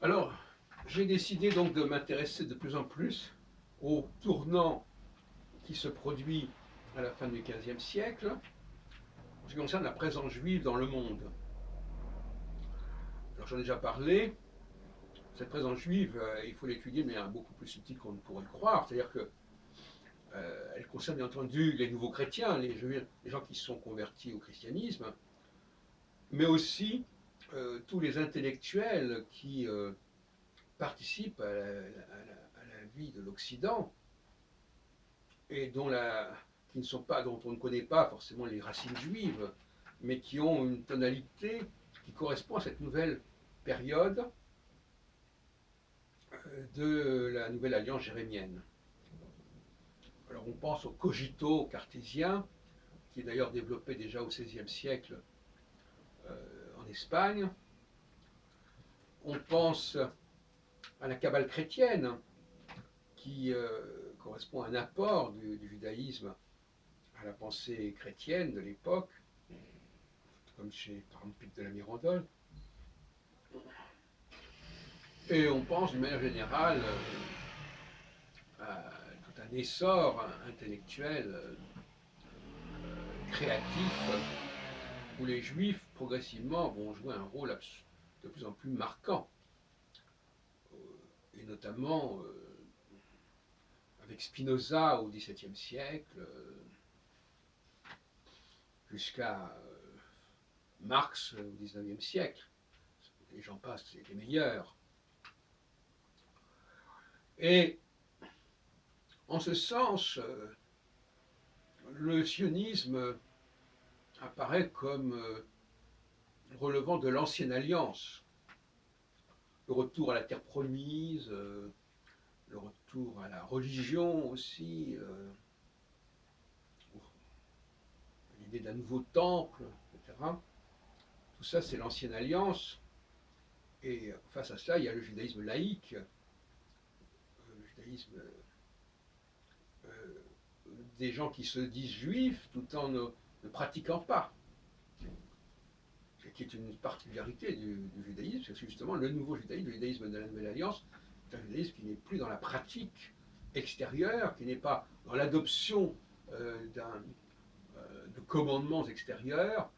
Alors, j'ai décidé donc de m'intéresser de plus en plus au tournant qui se produit à la fin du XVe siècle en ce qui concerne la présence juive dans le monde. Alors j'en ai déjà parlé, cette présence juive, il faut l'étudier de manière beaucoup plus subtile qu'on ne pourrait le croire, c'est-à-dire que elle concerne bien entendu les nouveaux chrétiens, les gens qui se sont convertis au christianisme, mais aussi tous les intellectuels qui participent à la vie de l'Occident et qui ne sont pas, dont on ne connaît pas forcément les racines juives, mais qui ont une tonalité qui correspond à cette nouvelle période de la nouvelle alliance jérémienne. Alors on pense au cogito cartésien, qui est d'ailleurs développé déjà au XVIe siècle en Espagne. On pense à la Kabbale chrétienne, qui correspond à un apport du judaïsme à la pensée chrétienne de l'époque, comme chez par exemple Pic de la Mirandole. Et on pense d'une manière générale à tout un essor intellectuel, créatif, où les juifs progressivement vont jouer un rôle de plus en plus marquant, et notamment avec Spinoza au XVIIe siècle, jusqu'à Marx au XIXe siècle. Et j'en passe, c'est les meilleurs. Et en ce sens, le sionisme apparaît comme relevant de l'ancienne alliance. Le retour à la terre promise, le retour à la religion aussi, l'idée d'un nouveau temple, etc. Tout ça, c'est l'ancienne alliance. Et face à ça, il y a le judaïsme laïque, le judaïsme des gens qui se disent juifs tout en ne pratiquant pas, qui est une particularité du judaïsme, c'est justement le nouveau judaïsme, le judaïsme de la Nouvelle Alliance, c'est un judaïsme qui n'est plus dans la pratique extérieure, qui n'est pas dans l'adoption de commandements extérieurs,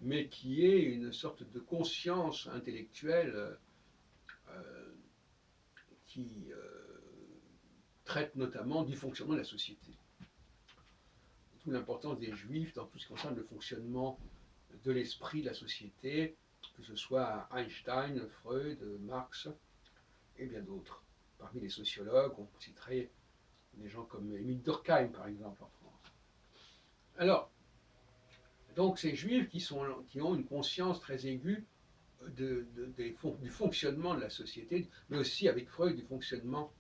mais qui est une sorte de conscience intellectuelle qui traite notamment du fonctionnement de la société. Toute l'importance des juifs dans tout ce qui concerne le fonctionnement de l'esprit de la société, que ce soit Einstein, Freud, Marx et bien d'autres. Parmi les sociologues, on citerait des gens comme Émile Durkheim, par exemple, en France. Alors, donc ces juifs qui ont une conscience très aiguë du fonctionnement de la société, mais aussi avec Freud du fonctionnement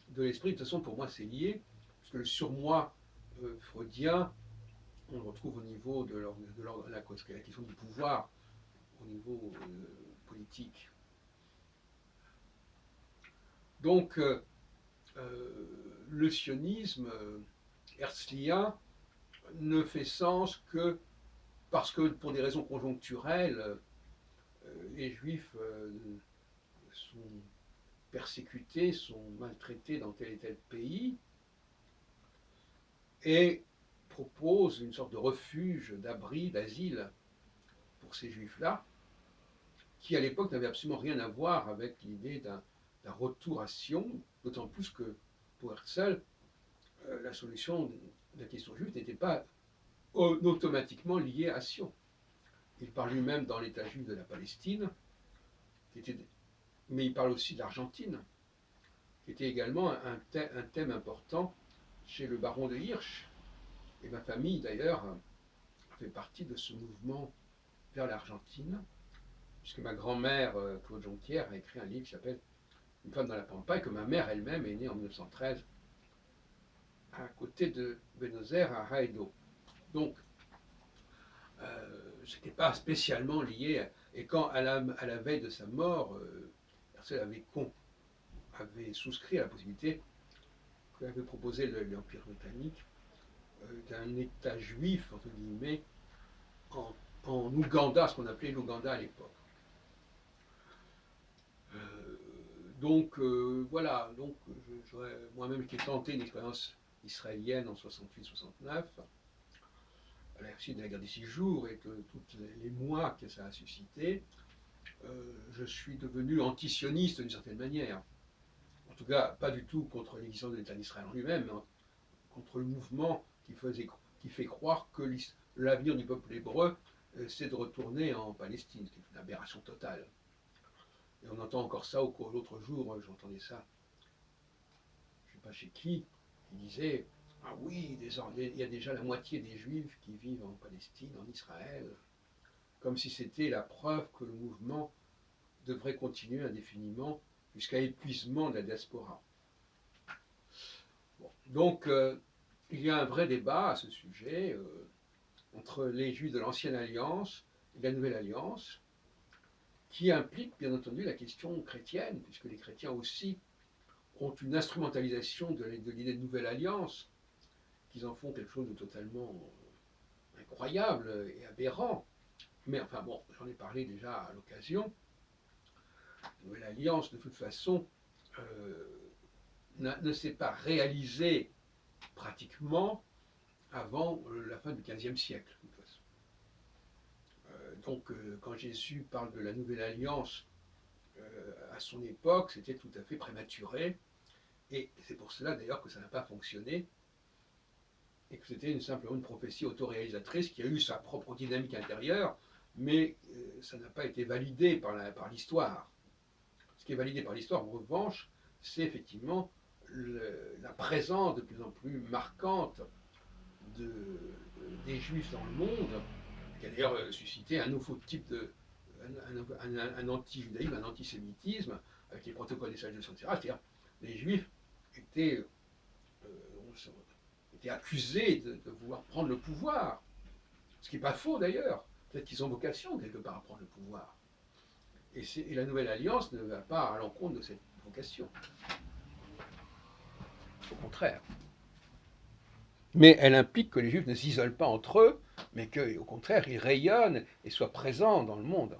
de l'esprit. De toute façon, pour moi, c'est lié, parce que le surmoi freudien, on le retrouve au niveau de la question du pouvoir, au niveau politique. Donc, le sionisme herzlien ne fait sens que parce que, pour des raisons conjoncturelles, les juifs sont persécutés, sont maltraités dans tel et tel pays, et propose une sorte de refuge, d'abri, d'asile pour ces juifs-là, qui à l'époque n'avait absolument rien à voir avec l'idée d'un retour à Sion, d'autant plus que pour Herzl, la solution de la question juive n'était pas automatiquement liée à Sion. Il parle lui-même dans l'État juif de la Palestine, mais il parle aussi de l'Argentine, qui était également un thème important chez le baron de Hirsch. Et ma famille, d'ailleurs, fait partie de ce mouvement vers l'Argentine, puisque ma grand-mère, Claude Jonquière, a écrit un livre qui s'appelle Une femme dans la Pampa, et que ma mère elle-même est née en 1913 à côté de Buenos Aires, à Haedo. Donc, ce n'était pas spécialement lié. Et quand, à la veille de sa mort, Herzl avait souscrit à la possibilité qu'avait proposé l'Empire britannique d'un État juif, entre guillemets, en Ouganda, ce qu'on appelait l'Ouganda à l'époque. Donc voilà, donc j'aurais moi-même été tenté une expérience israélienne en 68-69, à la suite de la guerre des 6 jours et que tous les mois que ça a suscité. Je suis devenu antisioniste d'une certaine manière. En tout cas, pas du tout contre l'existence de l'État d'Israël en lui-même, mais contre le mouvement qui fait croire que l'avenir du peuple hébreu, c'est de retourner en Palestine, ce qui est une aberration totale. Et on entend encore ça l'autre jour, j'entendais ça, je ne sais pas chez qui disait ah oui, il y a déjà la moitié des Juifs qui vivent en Palestine, en Israël, comme si c'était la preuve que le mouvement devrait continuer indéfiniment jusqu'à épuisement de la diaspora. Bon. Donc, il y a un vrai débat à ce sujet entre les Juifs de l'Ancienne Alliance et de la Nouvelle Alliance, qui implique bien entendu la question chrétienne, puisque les chrétiens aussi ont une instrumentalisation de l'idée de Nouvelle Alliance, qu'ils en font quelque chose de totalement incroyable et aberrant. Mais enfin bon, j'en ai parlé déjà à l'occasion. La Nouvelle Alliance, de toute façon, ne s'est pas réalisée pratiquement avant la fin du XVe siècle. De toute façon. Donc, quand Jésus parle de la Nouvelle Alliance à son époque, c'était tout à fait prématuré. Et c'est pour cela d'ailleurs que ça n'a pas fonctionné et que c'était simplement une prophétie autoréalisatrice qui a eu sa propre dynamique intérieure, mais ça n'a pas été validé par l'histoire. Ce qui est validé par l'histoire, en revanche, c'est effectivement la présence de plus en plus marquante des Juifs dans le monde, qui a d'ailleurs suscité un nouveau type un anti-judaïsme, un antisémitisme, avec les protocoles des sages de etc. C'est-à-dire les Juifs étaient, étaient accusés de vouloir prendre le pouvoir, ce qui n'est pas faux d'ailleurs. Peut-être qu'ils ont vocation quelque part à prendre le pouvoir. Et la Nouvelle Alliance ne va pas à l'encontre de cette vocation. Au contraire. Mais elle implique que les Juifs ne s'isolent pas entre eux, mais qu'au contraire, ils rayonnent et soient présents dans le monde.